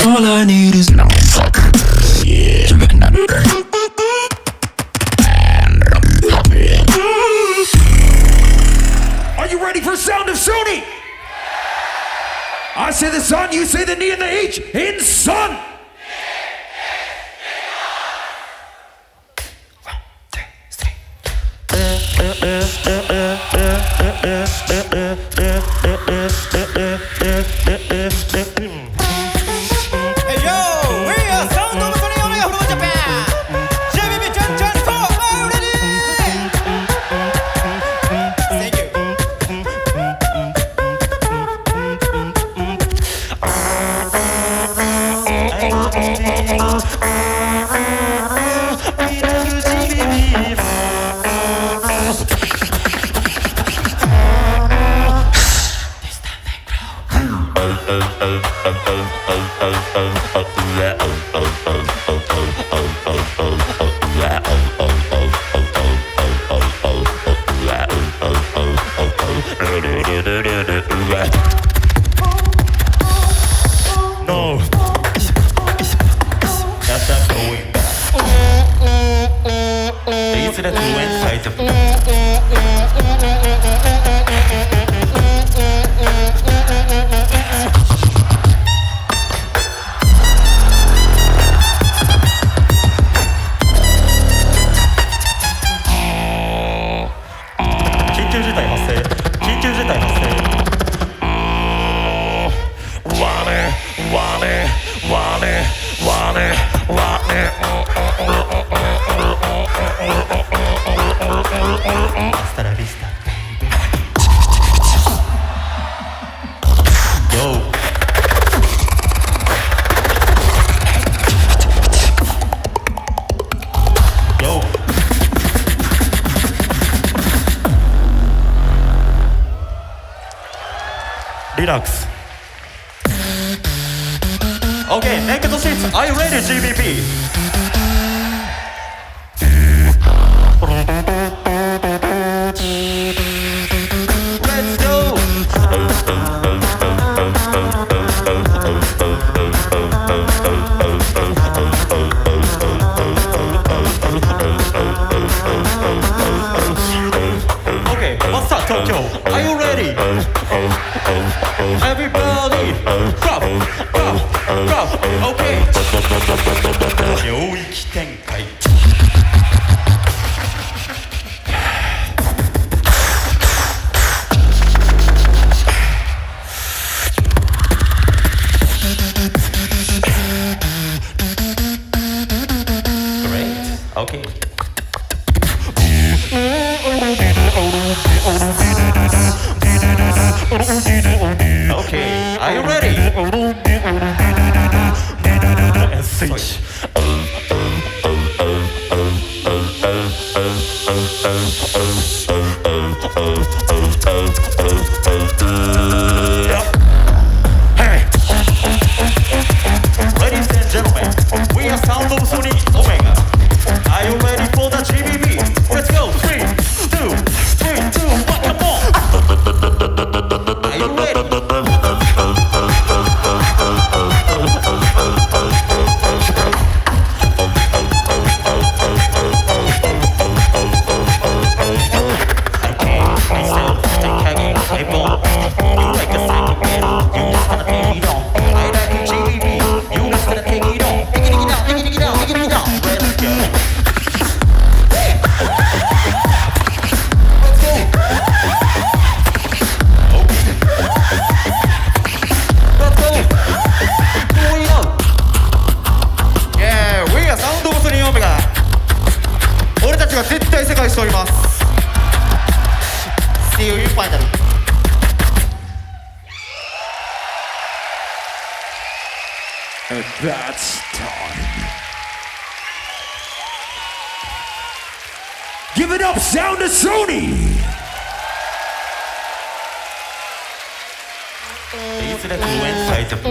All I need is no fuck. Yeah. Are you ready for Sound of Sony? I say the sun, you say the knee and the H in sun. Hey yo, we are Sound of Sony Ω from Japan. JBB Chan so ready. Thank you. No. That's not going back. These are the two insides of緊急事態発生緊急事態発生Hasta la vista, baby. Go. Go. Relax. Okay, naked seats. Are you ready, GBP? Let's go. Okay, what's up, Tokyo? Are you ready? Everybody, drop, drop, drop. Okay. 領域展開。Okay. Okay, are you ready? SH. Hey. Ladies and gentlemen, we are Sound of Sony Ω. Are you ready for the GBB? Let's go! 3, 2, 1, come on! Are you ready? See you in final. And that's time. Give it up, Sound of Sony! These are the two insides of